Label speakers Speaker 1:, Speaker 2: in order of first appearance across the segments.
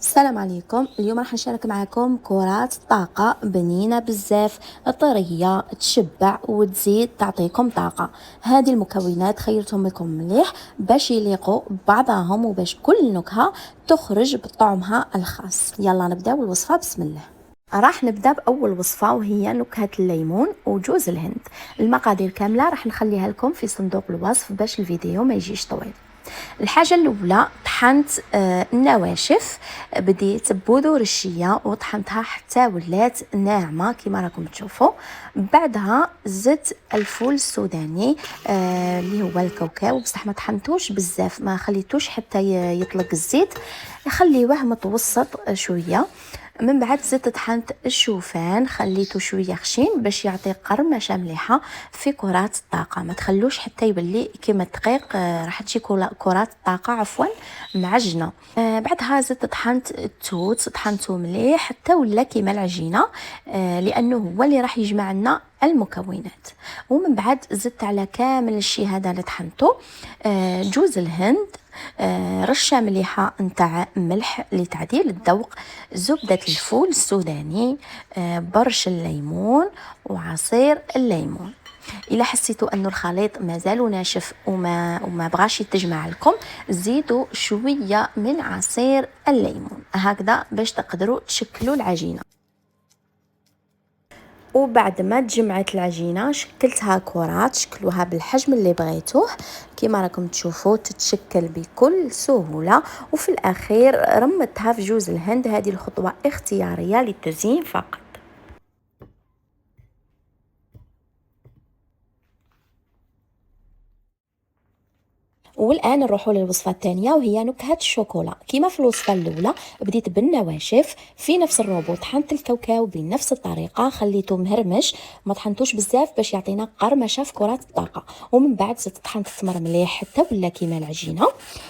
Speaker 1: السلام عليكم. اليوم راح نشارك معكم كرات طاقة بنينة بزاف، طرية، تشبع وتزيد تعطيكم طاقة. هذه المكونات خيرتهم لكم مليح باش يليقوا ببعضهم وباش كل نكهة تخرج بطعمها الخاص. يلا نبداو الوصفة بسم الله. راح نبدا باول وصفه وهي نكهه الليمون وجوز الهند. المقادير كامله راح نخليها لكم في صندوق الوصف باش الفيديو ما يجيش طويل. الحاجه الاولى طحنت النواشف، بديت ببذور الشيا وطحنتها حتى ولات ناعمه كما راكم تشوفوا. بعدها زدت الفول السوداني اللي هو الكاوكاو، بصح ما طحنتوش بزاف، ما خليتوش حتى يطلق الزيت، خليوه متوسط شويه. من بعد زدت طحنت الشوفان، خليته شويه خشين باش يعطي قرمشه مليحه في كرات الطاقه، ما تخلوش حتى يولي كيما الدقيق، راح تجي كرات الطاقه عفوا معجنه. بعدها زدت طحنت التوت، طحنته مليح حتى ولا كيما العجينه، لانه هو اللي راح يجمع لنا المكونات. ومن بعد زدت على كامل الشيء هذا اللي طحنته جوز الهند، رشه مليحه نتاع ملح لتعديل الذوق، زبده الفول السوداني، برش الليمون وعصير الليمون. الا حسيتوا انه الخليط مازال ناشف وما بغاش يتجمع لكم، زيدوا شويه من عصير الليمون هكذا باش تقدروا تشكلوا العجينه. وبعد ما تجمعت العجينه شكلتها كرات، شكلوها بالحجم اللي بغيتوه كما راكم تشوفوا، تتشكل بكل سهوله. وفي الاخير رمتها في جوز الهند، هذه الخطوه اختياريه للتزيين فقط. والان نروحوا للوصفه الثانيه وهي نكهه الشوكولا. كما في الوصفه الاولى بديت بالنواشف، في نفس الروبوت طحنت الكاوكاو بنفس الطريقه، خليته مهرمش، ما طحنتوش بزاف باش يعطينا قرمشه في كرات الطاقه. ومن بعد زدت طحنت التمر مليح حتى ولا كيما العجينه،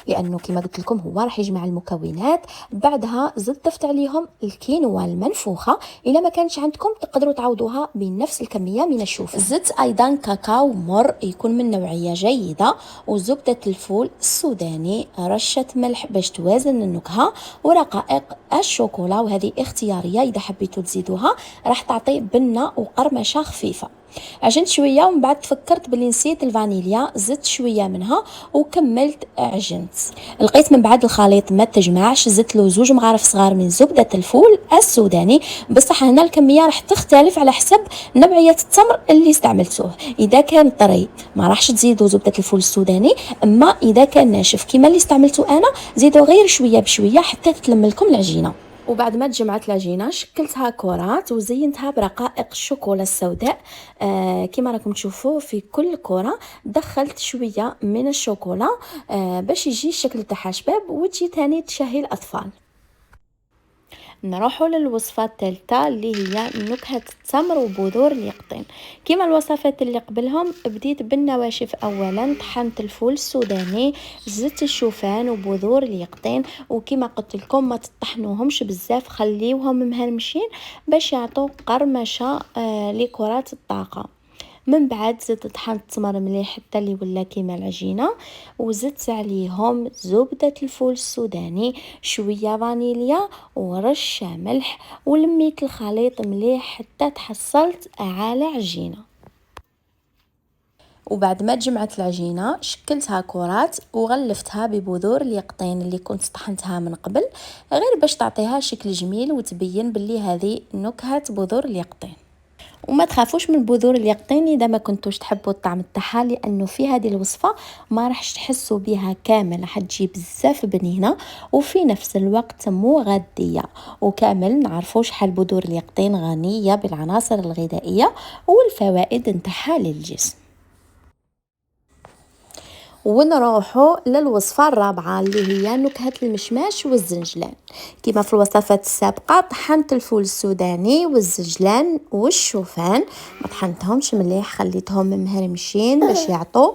Speaker 1: لانه كما قلت لكم هو راح يجمع المكونات. بعدها زدت ضفت عليهم الكينوا المنفوخه، الا ما كانش عندكم تقدروا تعوضوها بنفس الكميه من الشوفان. زدت ايضا كاكاو مر يكون من نوعيه جيده، وزبده الفول السوداني، رشه ملح باش توازن النكهه، ورقائق الشوكولا وهذه اختياريه، اذا حبيتوا تزيدوها راح تعطي بنه وقرمشه خفيفه. عجنت شويه ومن بعد تفكرت بلي نسيت الفانيليا، زدت شويه منها وكملت عجنت. لقيت من بعد الخليط ما تجمعش، زدت له 2 مغارف صغار من زبده الفول السوداني، بصح هنا الكميه راح تختلف على حسب نوعيه التمر اللي استعملتوه. اذا كان طري ما راحش تزيدوا زبده الفول السوداني، اما اذا كان ناشف كيما اللي استعملته انا زيدوا غير شويه بشويه حتى تتلم لكم العجينه. وبعد ما تجمعت العجينه شكلتها كرات وزينتها برقائق الشوكولا السوداء. كما راكم تشوفوا في كل كره دخلت شويه من الشوكولا باش يجي الشكل تاعها شباب وتجي تاني تشهي الاطفال. نروحوا للوصفه الثالثه اللي هي نكهه التمر وبذور اليقطين. كما الوصفات اللي قبلهم بديت بالنواشف اولا، طحنت الفول السوداني، زدت الشوفان وبذور اليقطين، وكما قلت لكم ما تطحنوهمش بزاف، خليوهم مهرمشين باش يعطوا قرمشه لكرات الطاقه. من بعد زدت طحنت التمر مليح حتى اللي ولا كيما العجينه، وزدت عليهم زبده الفول السوداني، شويه فانيليا ورشه ملح، ولميت الخليط مليح حتى تحصلت على عجينه. وبعد ما جمعت العجينه شكلتها كرات وغلفتها ببذور اليقطين اللي كنت طحنتها من قبل، غير باش تعطيها شكل جميل وتبين باللي هذه نكهه بذور اليقطين. وما تخافوش من بذور اليقطين اذا ما كنتوش تحبوا الطعم تاعها، لانه في هذه الوصفه ما راحش تحسوا بها كامل، راح تجي بزاف بنينه وفي نفس الوقت مغذيه. وكامل نعرفوا شحال بذور اليقطين غنيه بالعناصر الغذائيه والفوائد نتاعها للجسم. ونروحوا للوصفة الرابعة اللي هي نكهة المشماش والزنجلان. كما في الوصفات السابقة طحنت الفول السوداني والزنجلان والشوفان، ما طحنتهمش مليح، خليتهم مهرمشين باش يعطوا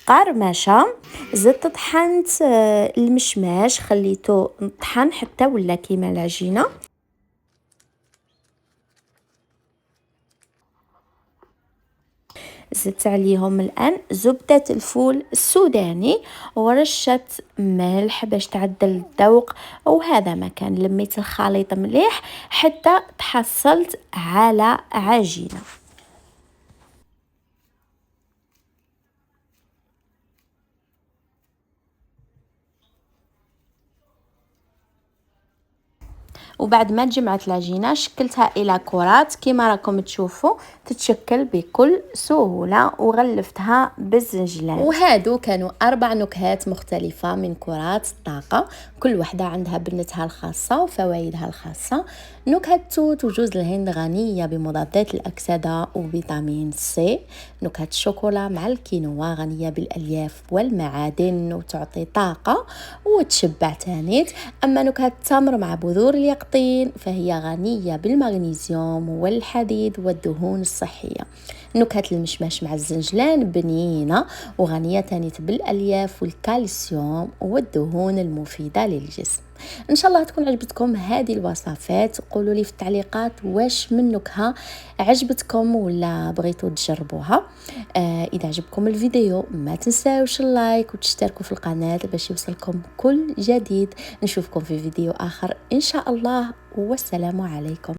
Speaker 1: قرمشة. زدت طحنت المشماش، خليته طحن حتى ولا كيما العجينة. زدت عليهم الآن زبدة الفول السوداني ورشة ملح باش تعدل الذوق. وهذا ما كان لميت الخليط مليح حتى تحصلت على عجينة. وبعد ما تجمعت العجينه شكلتها الى كرات كما راكم تشوفوا، تتشكل بكل سهوله، وغلفتها بالزنجلان. وهادو كانوا 4 نكهات مختلفه من كرات الطاقه، كل وحده عندها بنتها الخاصه وفوائدها الخاصه. نكهه التوت وجوز الهند غنيه بمضادات الاكسده وفيتامين سي. نكهه الشوكولا مع الكينوا غنيه بالالياف والمعادن وتعطي طاقه وتشبع تانيت. اما نكهه التمر مع بذور اليقطين فهي غنيه بالمغنيسيوم والحديد والدهون الصحيه. نكهه المشماش مع الزنجلان بنينه وغنيه تانيت بالالياف والكالسيوم والدهون المفيده للجسم. ان شاء الله تكون عجبتكم هذه الوصفات. قولوا لي في التعليقات واش من نكهه عجبتكم ولا بغيتوا تجربوها. اذا عجبكم الفيديو ما تنساوش اللايك وتشتركوا في القناه باش يوصلكم كل جديد. نشوفكم في فيديو اخر ان شاء الله، والسلام عليكم.